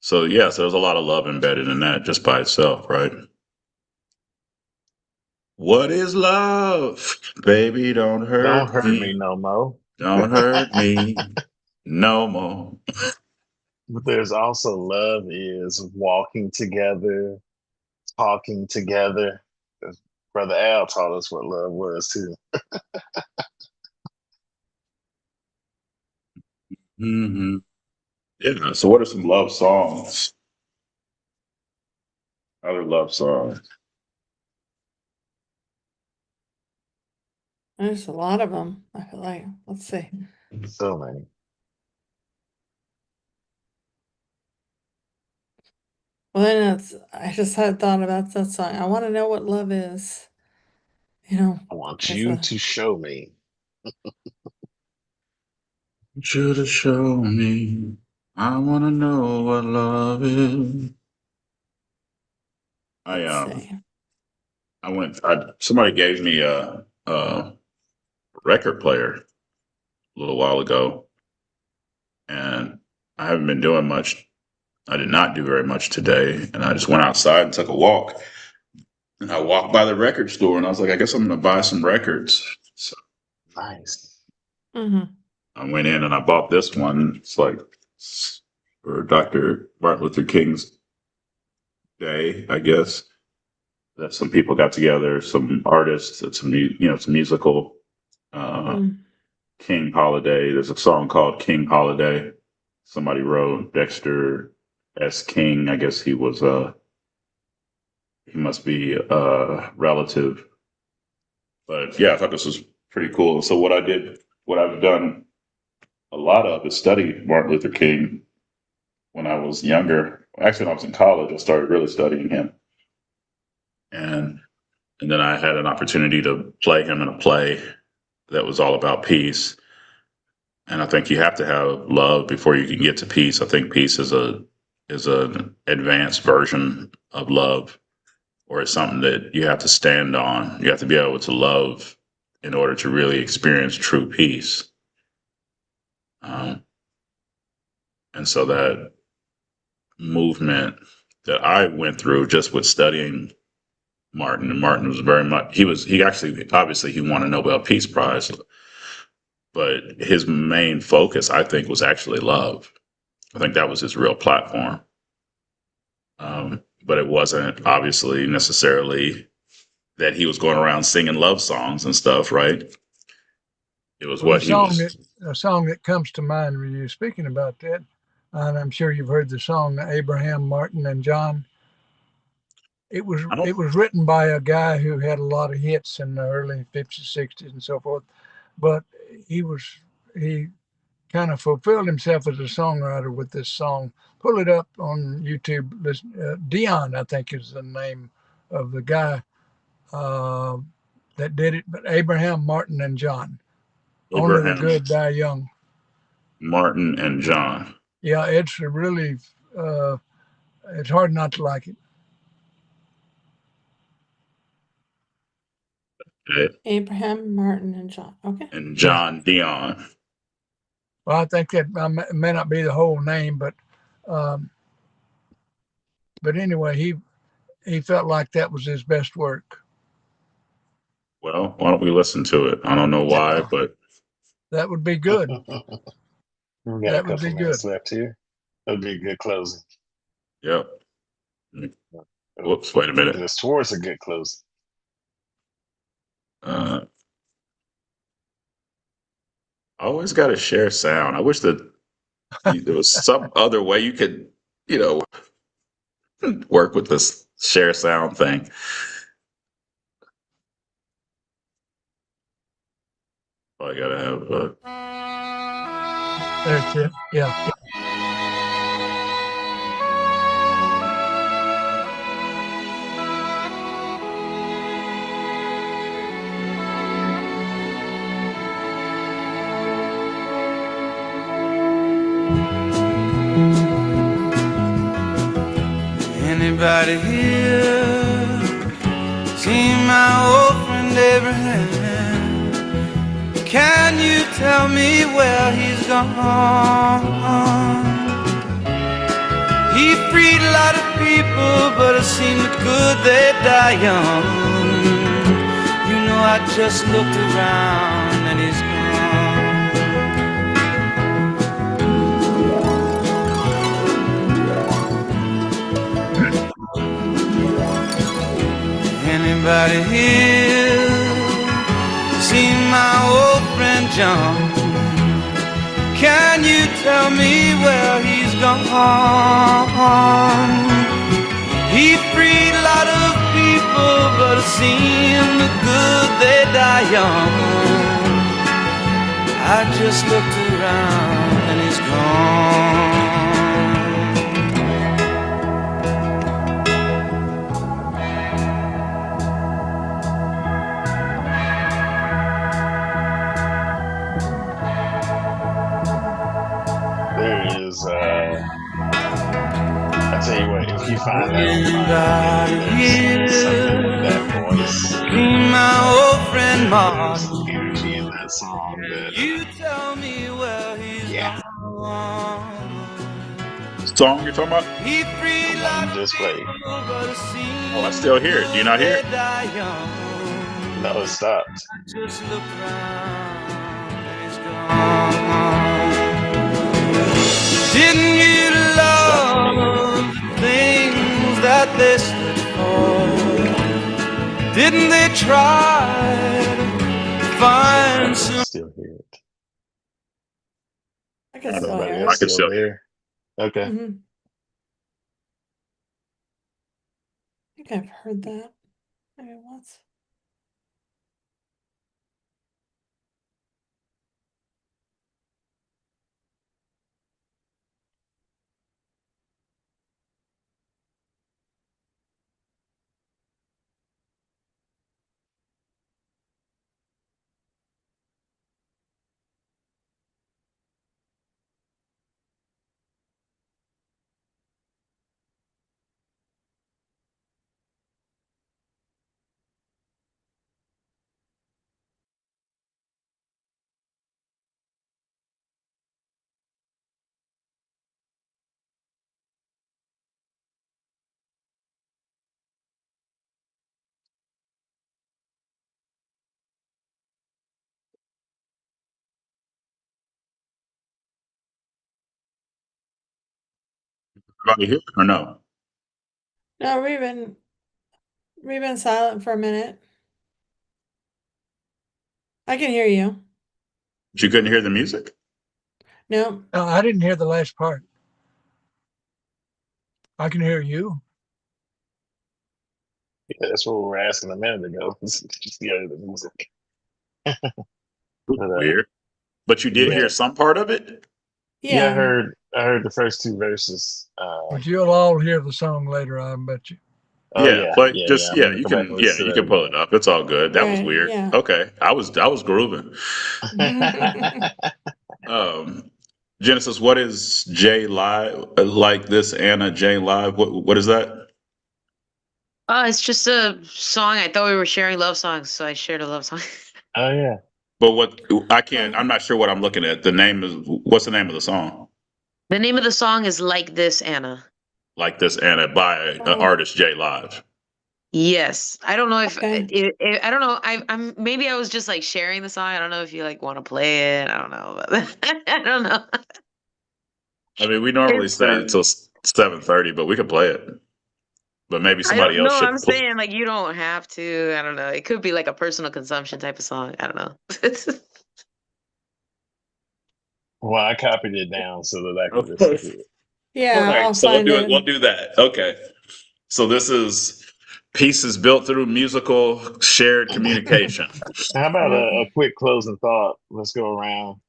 So yeah, so there's a lot of love embedded in that just by itself, right? What is love? Baby, don't Don't hurt hurt me me. no more. Don't hurt me no more. But there's also love is walking together, talking together. Brother Al taught us what love was too. Hmm. Yeah. So what are some love songs? Other love songs. There's a lot of them. I feel like, let's see. So many. Well, then I just had thought about that song. I want to know what love is. I want That's you a, to show me. Want you to show me. I want to know what love is. I let's um see. somebody gave me a record player a little while ago, and I haven't been doing much. I did not do very much today, and I just went outside and took a walk. And I walked by the record store, and I was like, I guess I'm going to buy some records. So Nice. Mm-hmm. I went in and I bought this one. It's like for Dr. Martin Luther King's day, I guess. That some people got together, some artists, it's a musical uh, Mm. King Holiday. There's a song called King Holiday. Somebody wrote Dexter S. King. I guess he must be a relative But yeah, I thought this was pretty cool. So what I've done a lot of is study Martin Luther King when I was younger. Actually, when I was in college, I started really studying him. And and then I had an opportunity to play him in a play that was all about peace. And I think you have to have love before you can get to peace. I think peace is an advanced version of love, or it's something that you have to stand on. You have to be able to love in order to really experience true peace. And so that movement that I went through just with studying Martin, and Martin was very much, he actually, obviously, he won a Nobel Peace Prize, but his main focus, I think, was actually love. I think that was his real platform. But it wasn't obviously necessarily that he was going around singing love songs and stuff, right? It was Well, what he was. a song that comes to mind when you're speaking about that, and I'm sure you've heard the song Abraham, Martin, and John. It was I don't. written by a guy who had a lot of hits in the early 50s, 60s, and so forth. But he kind of fulfilled himself as a songwriter with this song. Pull it up on YouTube. Dion, I think, is the name of the guy uh, that did it. But Abraham, Martin, and John. Only the Abraham, good die young. Martin, and John. Yeah, it's a really, it's hard not to like it. Okay. Abraham, Martin, and John. Okay. And Yeah. John Dion. Well, I think that may not be the whole name, um, but anyway, he felt like that was his best work. Well, why don't we listen to it? I don't know why, but That would be good. We got a That would couple be minutes good. left here. That'd be a good closing. yep. Whoops, wait a minute. It's towards a good closing. I always got to share sound. I wish that there was some other way you could, you know, work with this share sound thing. Oh, I gotta have. That's it. Yeah. Anybody here seen my old friend Abraham? Can you tell me where he's gone? He freed a lot of people, but it seemed good they die young. You know, I just looked around and he's gone. Anybody here seen my old friend John? Can you tell me where he's gone? He freed a lot of people, but it seemed good they die young. I just looked around and he's gone. There is, I tell you what, if you find that on there's something with that voice. My old friend There's Martin, energy in that song that, you tell me where he's yeah, gone. Song you're talking about? He freed the one you just played. Oh, I still hear it. Do you not hear it? No, it stopped. Just look around and he's gone. Didn't you love the things that they stood for? Didn't they try to find I some? can still hear it. I can still Everybody hear else I can still still- there? Okay. it. Mhm. I think I've heard that maybe once. Everybody here or no? No, we've been silent for a minute. I can hear you. But you couldn't hear the music? No. No, I didn't hear the last part. I can hear you. Yeah, that's what we were asking a minute ago. Just hear the music. But, Weird. But you did yeah, hear some part of it? yeah, Yeah. I heard the first two verses. But you'll all hear the song later, I bet you. Oh Yeah, yeah, but yeah, yeah. just I'm gonna you go back can and listen to you that can pull it again. up. It's all good. That was Right. weird. Yeah. Okay. I was grooving. Um Genesis, what is J Live like this Anna J Live? What is that? It's just a song. I thought we were sharing love songs, so I shared a love song. Oh yeah. But what I can't I'm not sure what I'm looking at. The name is what's the name of the song? The name of the song is Like This, Anna. Like this Anna by an Oh, artist J Live. Yes. I don't know if okay. I don't know. I'm maybe I was just like sharing the song. I don't know if you like want to play it. I don't know. I don't know. I mean, we normally It's stay until 7:30, but we could play it. But maybe I somebody don't else know. I'm should play. saying like you don't have to. I don't know. It could be like a personal consumption type of song. I don't know. Well, I copied it down so that I could listen Okay. to it. Yeah, All right, I'll so we'll find do it. We'll it. do that. Okay. So this is pieces built through musical shared communication. How about Yeah. a quick closing thought? Let's go around.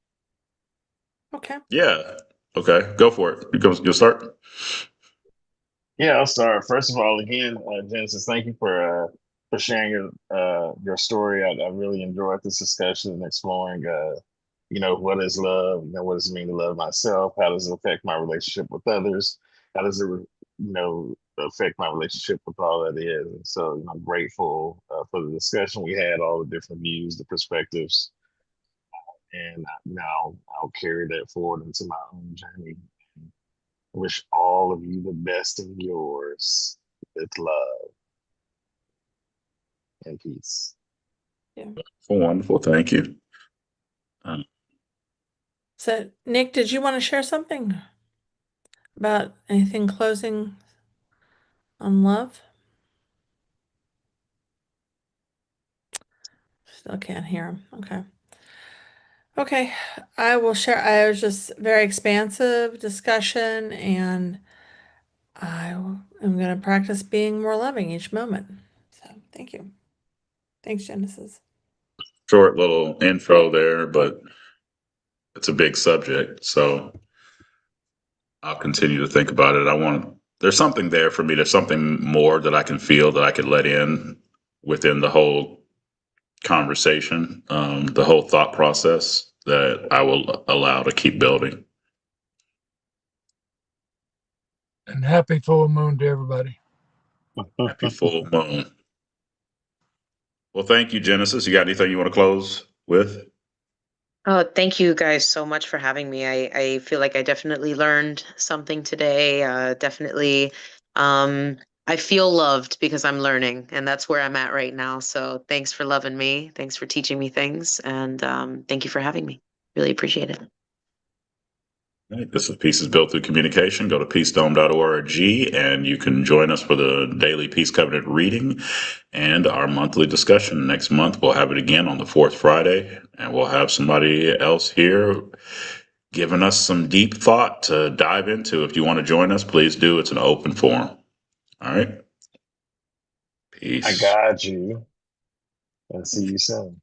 Okay. Yeah. Okay. Go for it. You'll start. Yeah, I'll start. First of all, again, Genesis, thank you for sharing your story. I really enjoyed this discussion and exploring, what is love? What does it mean to love myself? How does it affect my relationship with others? How does it, affect my relationship with all that is? And so, I'm grateful for the discussion we had, all the different views, the perspectives, and now I'll carry that forward into my own journey. Wish all of you the best in yours with love and peace. Yeah. Wonderful. Thank you. So, Nick, did you want to share something about anything closing on love? Still can't hear him. Okay. Okay. I will share. I was just very expansive discussion, and am going to practice being more loving each moment. So, thank you. Thanks, Genesis. Short little intro there, but it's a big subject. So I'll continue to think about it. There's something there for me. There's something more that I can feel that I could let in within the whole conversation, the whole thought process that I will allow to keep building. And happy full moon to everybody. Happy full moon. Well, thank you, Genesis. You got anything you want to close with? Oh, thank you guys so much for having me. I feel like I definitely learned something today. Definitely, I feel loved because I'm learning, and that's where I'm at right now. So thanks for loving me. Thanks for teaching me things, and thank you for having me. Really appreciate it. Right, this is Pieces Built Through Communication. Go to peacedome.org and you can join us for the daily Peace Covenant reading and our monthly discussion. Next month, we'll have it again on the fourth Friday, and we'll have somebody else here giving us some deep thought to dive into. If you want to join us, please do. It's an open forum. All right. I Peace. guide you and see you soon.